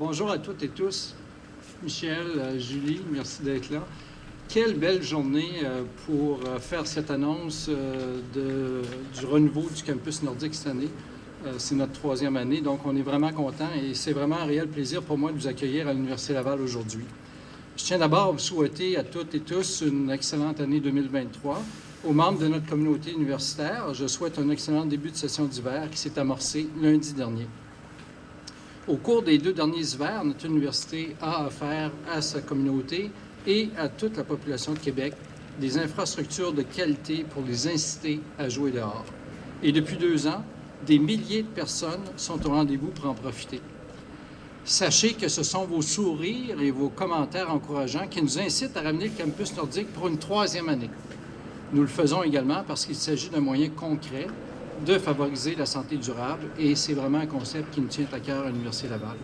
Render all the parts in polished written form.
Bonjour à toutes et tous. Michel, Julie, merci d'être là. Quelle belle journée pour faire cette annonce du renouveau du campus nordique cette année. C'est notre 3e année, donc on est vraiment contents et c'est vraiment un réel plaisir pour moi de vous accueillir à l'Université Laval aujourd'hui. Je tiens d'abord à vous souhaiter à toutes et tous une excellente année 2023. Aux membres de notre communauté universitaire, je souhaite un excellent début de session d'hiver qui s'est amorcé lundi dernier. Au cours des 2 derniers hivers, notre université a offert à sa communauté et à toute la population de Québec des infrastructures de qualité pour les inciter à jouer dehors. Et depuis 2 ans, des milliers de personnes sont au rendez-vous pour en profiter. Sachez que ce sont vos sourires et vos commentaires encourageants qui nous incitent à ramener le campus nordique pour une 3e année. Nous le faisons également parce qu'il s'agit d'un moyen concret de favoriser la santé durable et c'est vraiment un concept qui nous tient à cœur à l'Université Laval.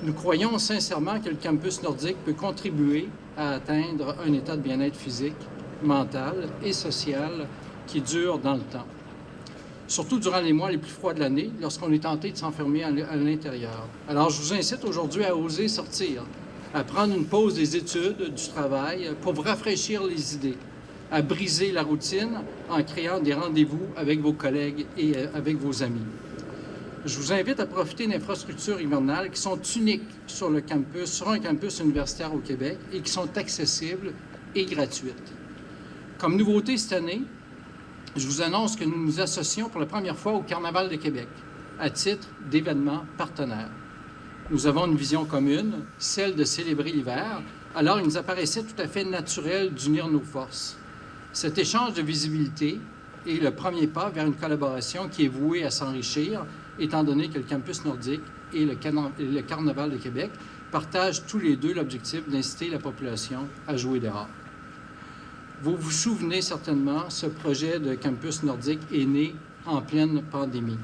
Nous croyons sincèrement que le campus nordique peut contribuer à atteindre un état de bien-être physique, mental et social qui dure dans le temps. Surtout durant les mois les plus froids de l'année, lorsqu'on est tenté de s'enfermer à l'intérieur. Alors, je vous incite aujourd'hui à oser sortir, à prendre une pause des études, du travail, pour vous rafraîchir les idées, à briser la routine en créant des rendez-vous avec vos collègues et avec vos amis. Je vous invite à profiter d'infrastructures hivernales qui sont uniques sur le campus, sur un campus universitaire au Québec et qui sont accessibles et gratuites. Comme nouveauté cette année, je vous annonce que nous nous associons pour la première fois au Carnaval de Québec à titre d'événement partenaire. Nous avons une vision commune, celle de célébrer l'hiver, alors il nous apparaissait tout à fait naturel d'unir nos forces. Cet échange de visibilité est le premier pas vers une collaboration qui est vouée à s'enrichir, étant donné que le campus nordique et le Carnaval de Québec partagent tous les deux l'objectif d'inciter la population à jouer dehors. Vous vous souvenez certainement, ce projet de campus nordique est né en pleine pandémie.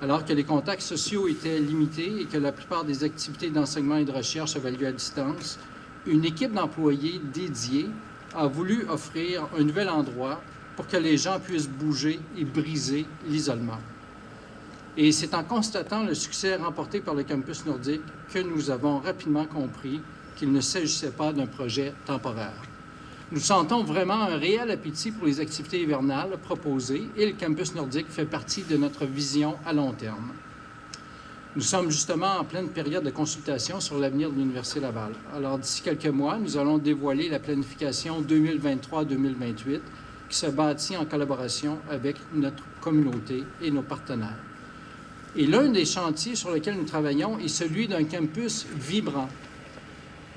Alors que les contacts sociaux étaient limités et que la plupart des activités d'enseignement et de recherche avaient lieu à distance, une équipe d'employés dédiée a voulu offrir un nouvel endroit pour que les gens puissent bouger et briser l'isolement. Et c'est en constatant le succès remporté par le campus nordique que nous avons rapidement compris qu'il ne s'agissait pas d'un projet temporaire. Nous sentons vraiment un réel appétit pour les activités hivernales proposées et le campus nordique fait partie de notre vision à long terme. Nous sommes justement en pleine période de consultation sur l'avenir de l'Université Laval. Alors, d'ici quelques mois, nous allons dévoiler la planification 2023-2028 qui se bâtit en collaboration avec notre communauté et nos partenaires. Et l'un des chantiers sur lesquels nous travaillons est celui d'un campus vibrant.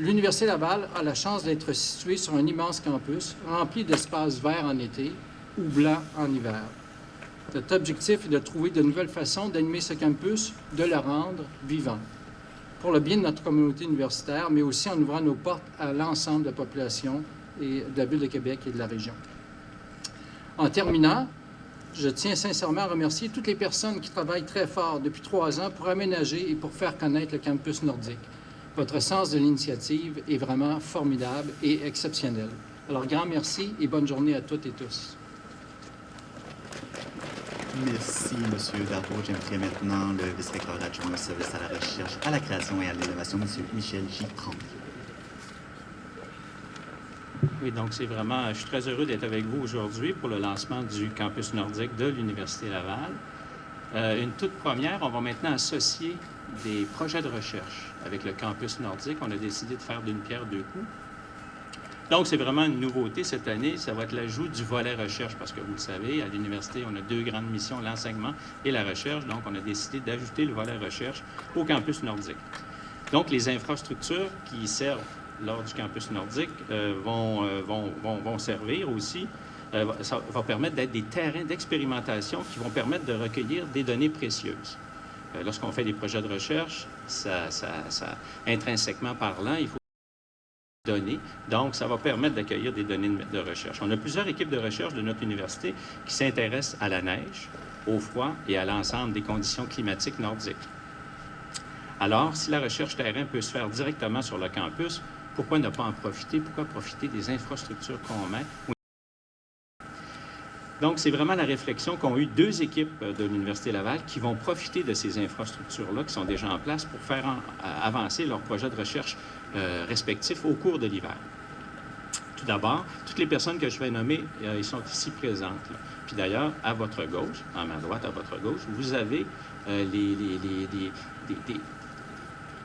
L'Université Laval a la chance d'être située sur un immense campus rempli d'espaces verts en été ou blancs en hiver. Notre objectif est de trouver de nouvelles façons d'animer ce campus, de le rendre vivant, pour le bien de notre communauté universitaire, mais aussi en ouvrant nos portes à l'ensemble de la population et de la Ville de Québec et de la région. En terminant, je tiens sincèrement à remercier toutes les personnes qui travaillent très fort depuis 3 ans pour aménager et pour faire connaître le campus nordique. Votre sens de l'initiative est vraiment formidable et exceptionnel. Alors, grand merci et bonne journée à toutes et tous. Merci, M. Darboux. J'inviterai maintenant le vice-recteur adjoint au service à la recherche, à la création et à l'innovation, M. Michel J. Tremblay. Oui, donc c'est vraiment, je suis très heureux d'être avec vous aujourd'hui pour le lancement du campus nordique de l'Université Laval. Une toute première, on va maintenant associer des projets de recherche avec le campus nordique. On a décidé de faire d'une pierre 2 coups. Donc, c'est vraiment une nouveauté cette année. Ça va être l'ajout du volet recherche parce que vous le savez, à l'université, on a 2 grandes missions, l'enseignement et la recherche. Donc, on a décidé d'ajouter le volet recherche au campus nordique. Donc, les infrastructures qui servent lors du campus nordique vont servir aussi. Ça va permettre d'être des terrains d'expérimentation qui vont permettre de recueillir des données précieuses. Lorsqu'on fait des projets de recherche, intrinsèquement parlant, il faut des données. Donc, ça va permettre d'accueillir des données de recherche. On a plusieurs équipes de recherche de notre université qui s'intéressent à la neige, au froid et à l'ensemble des conditions climatiques nordiques. Alors, si la recherche terrain peut se faire directement sur le campus, pourquoi ne pas en profiter? Pourquoi profiter des infrastructures qu'on met? Donc, c'est vraiment la réflexion qu'ont eu deux équipes de l'Université Laval qui vont profiter de ces infrastructures-là qui sont déjà en place pour faire avancer leurs projets de recherche respectifs au cours de l'hiver. Tout d'abord, toutes les personnes que je vais nommer, ils sont ici présentes, là. Puis d'ailleurs, à votre gauche, à ma droite, à votre gauche, vous avez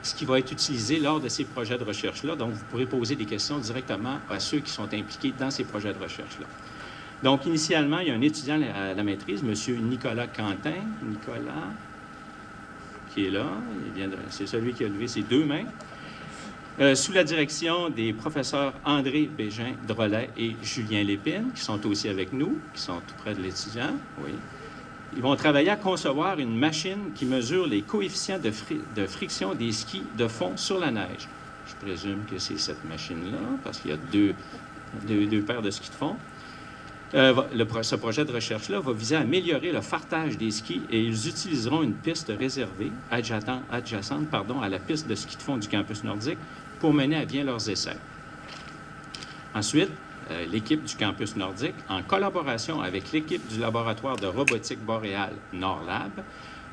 ce qui va être utilisé lors de ces projets de recherche-là. Donc, vous pourrez poser des questions directement à ceux qui sont impliqués dans ces projets de recherche-là. Donc, initialement, il y a un étudiant à la maîtrise, M. Nicolas Quentin. Nicolas, qui est là. C'est celui qui a levé ses deux mains. Sous la direction des professeurs André Bégin-Drolet et Julien Lépine, qui sont aussi avec nous, qui sont tout près de l'étudiant. Oui. Ils vont travailler à concevoir une machine qui mesure les coefficients de friction des skis de fond sur la neige. Je présume que c'est cette machine-là, parce qu'il y a deux paires de skis de fond. Ce projet de recherche-là va viser à améliorer le fartage des skis et ils utiliseront une piste réservée, adjacente à la piste de ski de fond du campus nordique pour mener à bien leurs essais. Ensuite, l'équipe du campus nordique, en collaboration avec l'équipe du laboratoire de robotique boréale NordLab,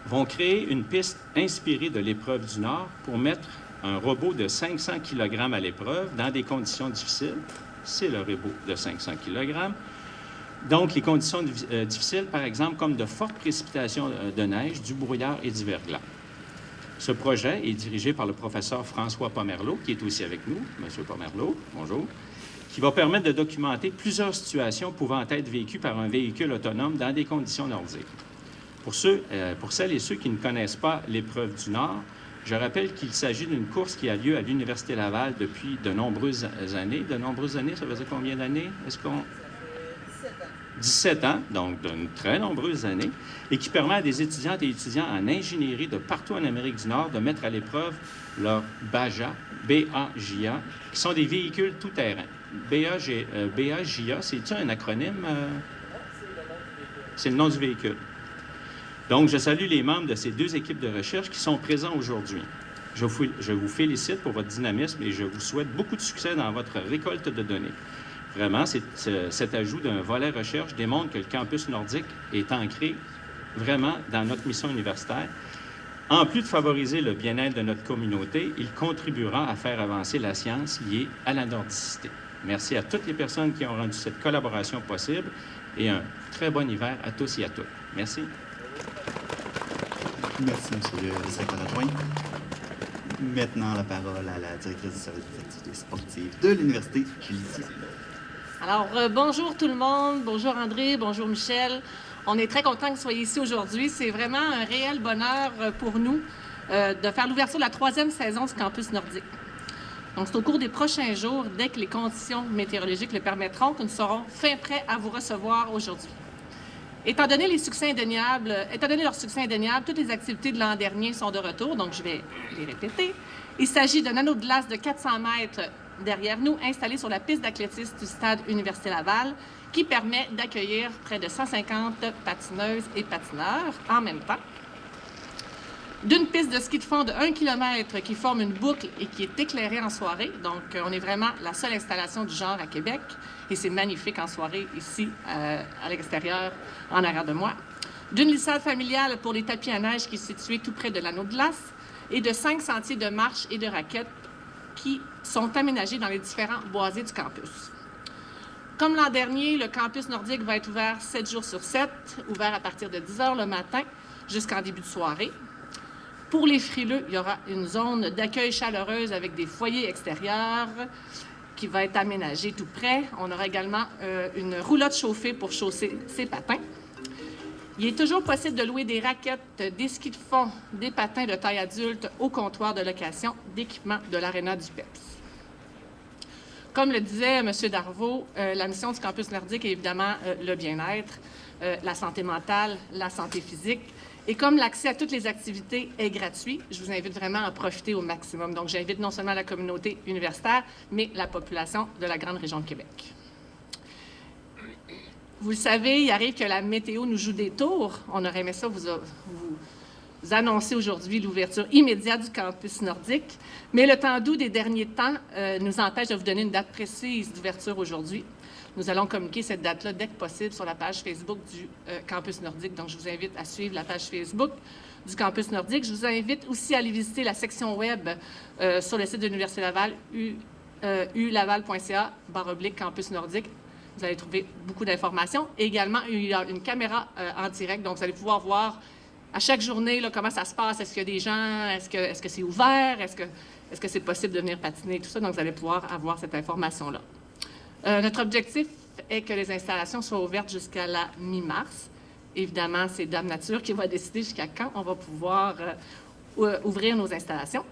vont créer une piste inspirée de l'épreuve du Nord pour mettre un robot de 500 kg à l'épreuve dans des conditions difficiles. C'est le robot de 500 kg. Donc, les conditions difficiles, par exemple, comme de fortes précipitations de neige, du brouillard et du verglas. Ce projet est dirigé par le professeur François Pomerleau, qui est aussi avec nous. Monsieur Pomerleau, bonjour. Qui va permettre de documenter plusieurs situations pouvant être vécues par un véhicule autonome dans des conditions nordiques. Pour celles et ceux qui ne connaissent pas l'épreuve du Nord, je rappelle qu'il s'agit d'une course qui a lieu à l'Université Laval depuis de nombreuses années. De nombreuses années, ça veut dire combien d'années? 17 ans, donc de très nombreuses années, et qui permet à des étudiantes et étudiants en ingénierie de partout en Amérique du Nord de mettre à l'épreuve leur BAJA, B-A-J-A, qui sont des véhicules tout-terrain. BAJA, c'est-tu un acronyme? C'est le nom du véhicule. Donc, je salue les membres de ces deux équipes de recherche qui sont présents aujourd'hui. Je vous félicite pour votre dynamisme et je vous souhaite beaucoup de succès dans votre récolte de données. Vraiment, cet ajout d'un volet recherche démontre que le campus nordique est ancré vraiment dans notre mission universitaire. En plus de favoriser le bien-être de notre communauté, il contribuera à faire avancer la science liée à la nordicité. Merci à toutes les personnes qui ont rendu cette collaboration possible et un très bon hiver à tous et à toutes. Merci. Merci, M. le directeur adjoint. Maintenant, la parole à la directrice du service des activités sportives de l'Université, Julie Thier. Alors, bonjour tout le monde. Bonjour André, bonjour Michel. On est très contents que vous soyez ici aujourd'hui. C'est vraiment un réel bonheur pour nous de faire l'ouverture de la 3e saison du campus nordique. Donc, c'est au cours des prochains jours, dès que les conditions météorologiques le permettront, que nous serons fin prêts à vous recevoir aujourd'hui. Étant donné leurs succès indéniables, toutes les activités de l'an dernier sont de retour, donc je vais les répéter. Il s'agit d'un anneau de glace de 400 mètres derrière nous, installé sur la piste d'athlétisme du stade Université Laval, qui permet d'accueillir près de 150 patineuses et patineurs en même temps. D'une piste de ski de fond de 1 km qui forme une boucle et qui est éclairée en soirée. Donc, on est vraiment la seule installation du genre à Québec. Et c'est magnifique en soirée ici, à l'extérieur, en arrière de moi. D'une lissade familiale pour les tapis à neige qui est située tout près de l'anneau de glace. Et de 5 sentiers de marche et de raquettes qui sont aménagés dans les différents boisés du campus. Comme l'an dernier, le campus nordique va être ouvert 7 jours sur 7, ouvert à partir de 10 h le matin jusqu'en début de soirée. Pour les frileux, il y aura une zone d'accueil chaleureuse avec des foyers extérieurs qui va être aménagée tout près. On aura également une roulotte chauffée pour chausser ses patins. Il est toujours possible de louer des raquettes, des skis de fond, des patins de taille adulte au comptoir de location d'équipement de l'Aréna du PEPS. Comme le disait M. Darvaux, la mission du campus nordique est évidemment le bien-être, la santé mentale, la santé physique. Et comme l'accès à toutes les activités est gratuit, je vous invite vraiment à en profiter au maximum. Donc, j'invite non seulement la communauté universitaire, mais la population de la grande région de Québec. Vous le savez, il arrive que la météo nous joue des tours. On aurait aimé ça vous annoncer aujourd'hui l'ouverture immédiate du campus nordique, mais le temps doux des derniers temps nous empêche de vous donner une date précise d'ouverture aujourd'hui. Nous allons communiquer cette date-là dès que possible sur la page Facebook du campus nordique. Donc, je vous invite à suivre la page Facebook du campus nordique. Je vous invite aussi à aller visiter la section web sur le site de l'Université Laval, ulaval.ca/campus nordique. Vous allez trouver beaucoup d'informations. Et également, il y a une caméra en direct, donc vous allez pouvoir voir à chaque journée là, comment ça se passe. Est-ce qu'il y a des gens? Est-ce que c'est ouvert? Est-ce que c'est possible de venir patiner? Tout ça, donc vous allez pouvoir avoir cette information-là. Notre objectif est que les installations soient ouvertes jusqu'à la mi-mars. Évidemment, c'est Dame Nature qui va décider jusqu'à quand on va pouvoir ouvrir nos installations.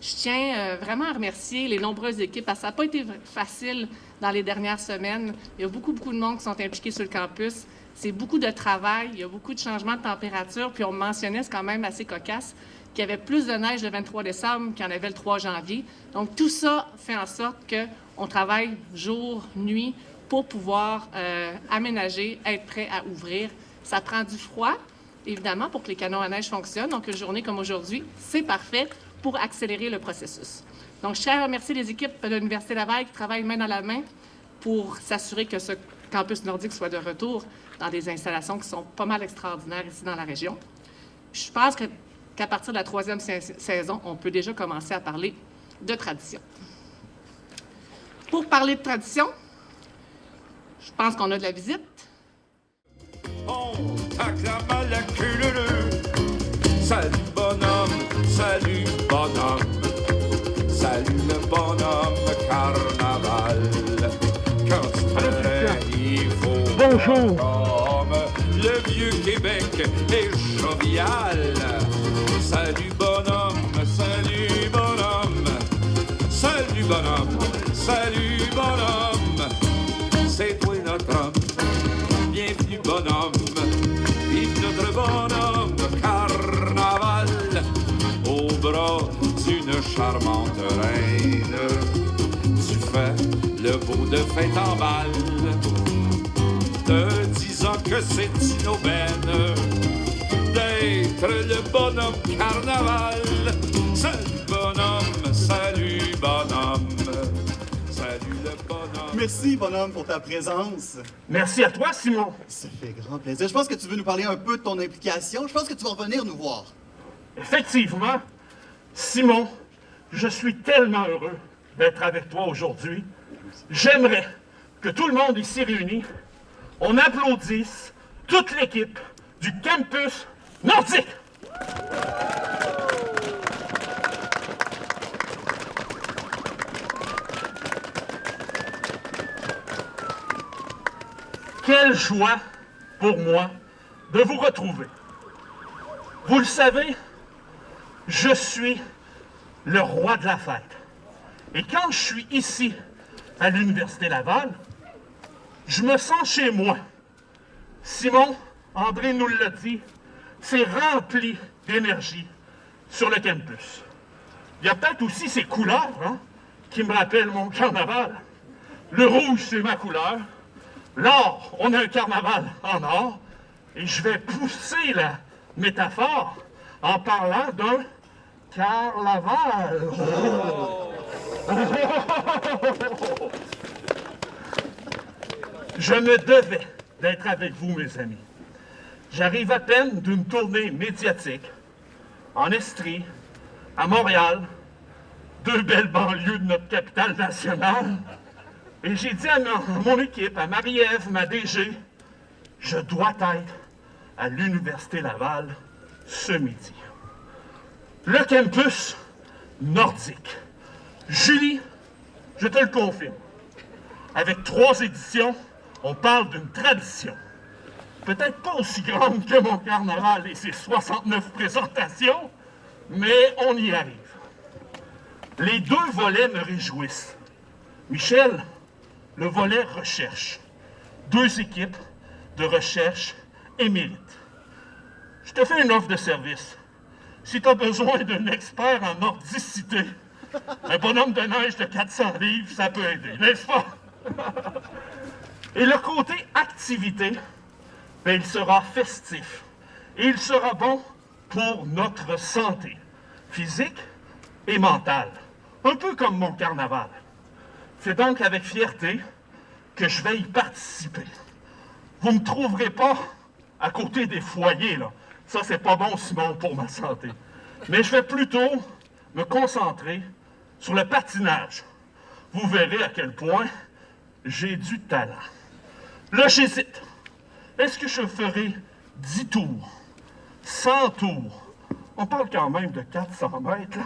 Je tiens vraiment à remercier les nombreuses équipes, parce que ça n'a pas été facile dans les dernières semaines. Il y a beaucoup de monde qui sont impliqués sur le campus. C'est beaucoup de travail, il y a beaucoup de changements de température, puis on mentionnait, c'est quand même assez cocasse, qu'il y avait plus de neige le 23 décembre qu'il y en avait le 3 janvier. Donc, tout ça fait en sorte qu'on travaille jour, nuit, pour pouvoir aménager, être prêt à ouvrir. Ça prend du froid, évidemment, pour que les canons à neige fonctionnent. Donc, une journée comme aujourd'hui, c'est parfait pour accélérer le processus. Donc, je tiens à remercier les équipes de l'Université Laval qui travaillent main dans la main pour s'assurer que ce campus nordique soit de retour dans des installations qui sont pas mal extraordinaires ici dans la région. Je pense qu'à partir de la 3e saison, on peut déjà commencer à parler de tradition. Pour parler de tradition, je pense qu'on a de la visite. On acclame à la culure. Salut bonhomme, salut bonhomme, salut le bonhomme carnaval. Quand tu connais, il faut bonjour. Comme le vieux Québec est jovial. Salut bonhomme, salut bonhomme, salut bonhomme, salut bonhomme. C'est toi notre homme, bienvenue bonhomme, vive notre bonhomme carnaval. Au bras d'une charmante reine, tu fais le beau de fête en bal, te disant que c'est une aubaine d'être le bonhomme carnaval. Salut bonhomme, salut bonhomme, salut le bonhomme. Merci, bonhomme, pour ta présence. Merci à toi, Simon. Ça fait grand plaisir. Je pense que tu veux nous parler un peu de ton implication. Je pense que tu vas revenir nous voir. Effectivement, Simon, je suis tellement heureux d'être avec toi aujourd'hui. J'aimerais que tout le monde ici réuni, on applaudisse toute l'équipe du campus nordique. Quelle joie pour moi de vous retrouver. Vous le savez, je suis le roi de la fête. Et quand je suis ici, à l'Université Laval, je me sens chez moi. Simon, André nous l'a dit, c'est rempli d'énergie sur le campus. Il y a peut-être aussi ces couleurs qui me rappellent mon carnaval. Le rouge, c'est ma couleur. L'or, on a un carnaval en or. Et je vais pousser la métaphore en parlant d'un carnaval. Je me devais d'être avec vous, mes amis. J'arrive à peine d'une tournée médiatique en Estrie, à Montréal, deux belles banlieues de notre capitale nationale. Et j'ai dit à mon équipe, à Marie-Ève, ma DG, je dois être à l'Université Laval ce midi. Le campus nordique. Julie, je te le confirme, avec 3 éditions, on parle d'une tradition. Peut-être pas aussi grande que mon carnaval et ses 69 présentations, mais on y arrive. Les 2 volets me réjouissent. Michel, le volet recherche. 2 équipes de recherche émérites. Je te fais une offre de service. Si tu as besoin d'un expert en nordicité, un bonhomme de neige de 400 livres, ça peut aider, n'est-ce pas? Et le côté activité, ben, il sera festif. Et il sera bon pour notre santé, physique et mentale, un peu comme mon carnaval. C'est donc avec fierté que je vais y participer. Vous ne me trouverez pas à côté des foyers, là. Ça, c'est pas bon, Simon, pour ma santé. Mais je vais plutôt me concentrer sur le patinage. Vous verrez à quel point j'ai du talent. Là, j'hésite. Est-ce que je ferai 10 tours, 100 tours? On parle quand même de 400 mètres, là.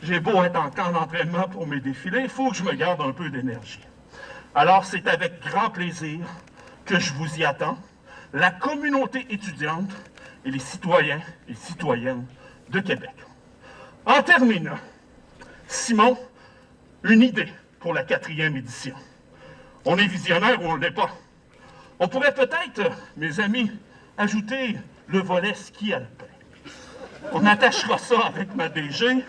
J'ai beau être en camp d'entraînement pour mes défilés, il faut que je me garde un peu d'énergie. Alors, c'est avec grand plaisir que je vous y attends, la communauté étudiante et les citoyens et citoyennes de Québec. En terminant, Simon, une idée pour la 4e édition. On est visionnaire ou on ne l'est pas. On pourrait peut-être, mes amis, ajouter le volet ski alpin. On attachera ça avec ma DG,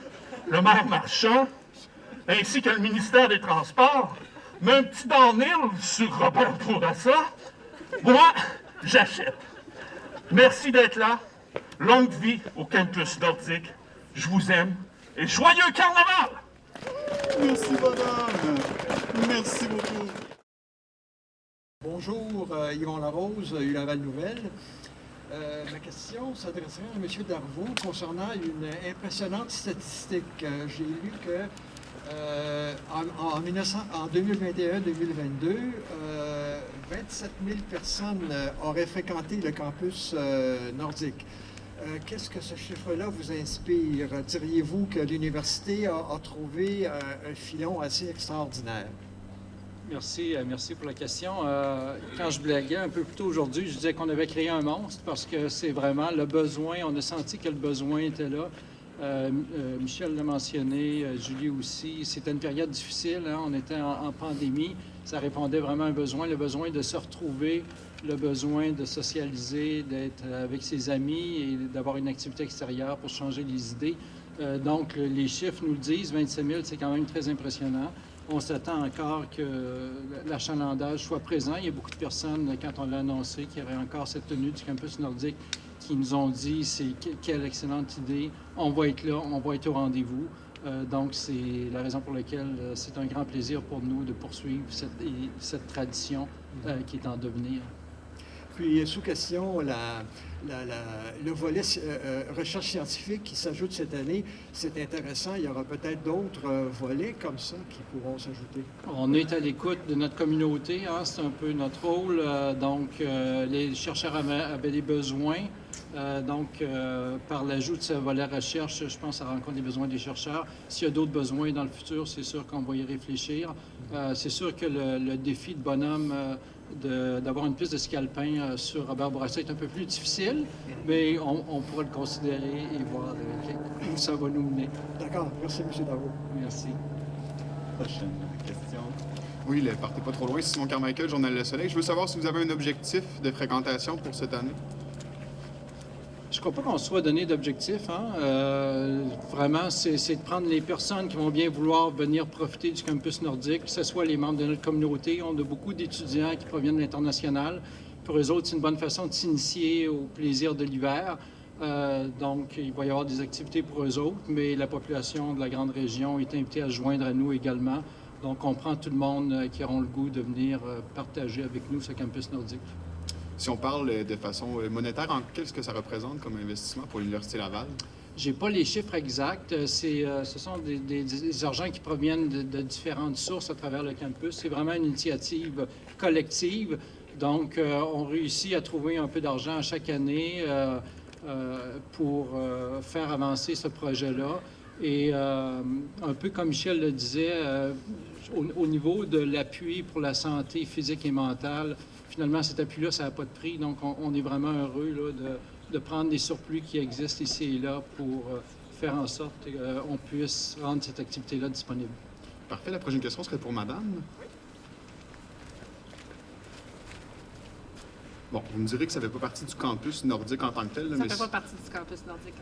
le maire Marchand, ainsi que le ministère des Transports, mais un petit downhill sur Robert Bourassa. Moi, j'achète. Merci d'être là. Longue vie au campus nordique. Je vous aime et joyeux carnaval! Merci, bonhomme. Merci beaucoup. Bonjour, Yvon Larose, Laval Nouvelle. Ma question s'adresserait à M. Darvaux concernant une impressionnante statistique. J'ai lu que en 2021-2022, 27 000 personnes auraient fréquenté le campus nordique. Qu'est-ce que ce chiffre-là vous inspire? Diriez-vous que l'université a trouvé un filon assez extraordinaire? Merci pour la question. Quand je blaguais un peu plus tôt aujourd'hui, je disais qu'on avait créé un monstre parce que c'est vraiment le besoin, on a senti que le besoin était là. Michel l'a mentionné, Julie aussi. C'était une période difficile, hein? On était en pandémie. Ça répondait vraiment à un besoin, le besoin de se retrouver, le besoin de socialiser, d'être avec ses amis et d'avoir une activité extérieure pour changer les idées. Donc, les chiffres nous le disent, 27 000, c'est quand même très impressionnant. On s'attend encore que l'achalandage soit présent. Il y a beaucoup de personnes, quand on l'a annoncé, qu'il y aurait encore cette tenue du campus nordique, qui nous ont dit quelle excellente idée, on va être là, on va être au rendez-vous. Donc, c'est la raison pour laquelle c'est un grand plaisir pour nous de poursuivre cette tradition qui est en devenir. Puis, sous question, le volet recherche scientifique qui s'ajoute cette année, c'est intéressant. Il y aura peut-être d'autres volets comme ça qui pourront s'ajouter. On est à l'écoute de notre communauté, hein, c'est un peu notre rôle. Les chercheurs avaient des besoins. Par l'ajout de ce volet recherche, je pense que ça rencontre les besoins des chercheurs. S'il y a d'autres besoins dans le futur, c'est sûr qu'on va y réfléchir. C'est sûr que le défi de bonhomme d'avoir une piste de ski alpin sur Robert Bourassa est un peu plus difficile, mais on pourra le considérer et voir où ça va nous mener. D'accord. Merci, M. Darvaux. Merci. Prochaine question. Oui, partez pas trop loin. Simon Carmichael, Journal Le Soleil. Je veux savoir si vous avez un objectif de fréquentation pour cette année. Je ne crois pas qu'on se soit donné d'objectif. Hein? Vraiment, c'est de prendre les personnes qui vont bien vouloir venir profiter du campus nordique, que ce soit les membres de notre communauté. On a beaucoup d'étudiants qui proviennent de l'international. Pour eux autres, c'est une bonne façon de s'initier au plaisir de l'hiver. Donc, il va y avoir des activités pour eux autres, mais la population de la grande région est invitée à se joindre à nous également. Donc, on prend tout le monde qui auront le goût de venir partager avec nous ce campus nordique. Si on parle de façon monétaire, qu'est-ce que ça représente comme investissement pour l'Université Laval? Je n'ai pas les chiffres exacts. Ce sont des argents qui proviennent de différentes sources à travers le campus. C'est vraiment une initiative collective. Donc, on réussit à trouver un peu d'argent chaque année pour faire avancer ce projet-là. Et un peu comme Michel le disait, au niveau de l'appui pour la santé physique et mentale, finalement, cet appui-là, ça n'a pas de prix. Donc, on est vraiment heureux là, de prendre des surplus qui existent ici et là pour faire en sorte qu'on puisse rendre cette activité-là disponible. Parfait. La prochaine question serait pour Madame. Bon, vous me direz que ça ne fait pas partie du campus nordique en tant que tel. Là, Ça mais ne fait pas partie du campus nordique.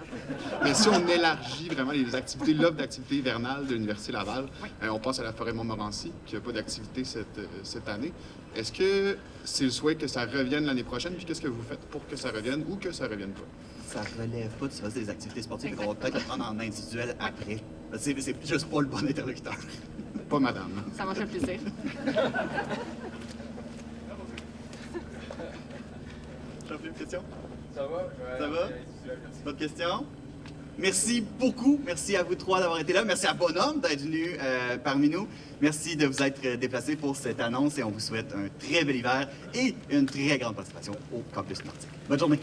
mais si on élargit vraiment les activités, l'offre d'activités hivernales de l'Université Laval, on passe à la forêt Montmorency, qui n'a pas d'activité cette année. Est-ce que c'est le souhait que ça revienne l'année prochaine? Puis qu'est-ce que vous faites pour que ça revienne ou que ça ne revienne pas? Ça relève pas du service des activités sportives, on va peut-être le prendre en individuel après. C'est juste pas le bon interlocuteur. Pas madame. Ça m'a fait plaisir. Jean-Philippe, question? Ça va? Ça va? Pas de questions? Merci beaucoup. Merci à vous trois d'avoir été là. Merci à Bonhomme d'être venu parmi nous. Merci de vous être déplacés pour cette annonce et on vous souhaite un très bel hiver et une très grande participation au Campus Nordique. Bonne journée.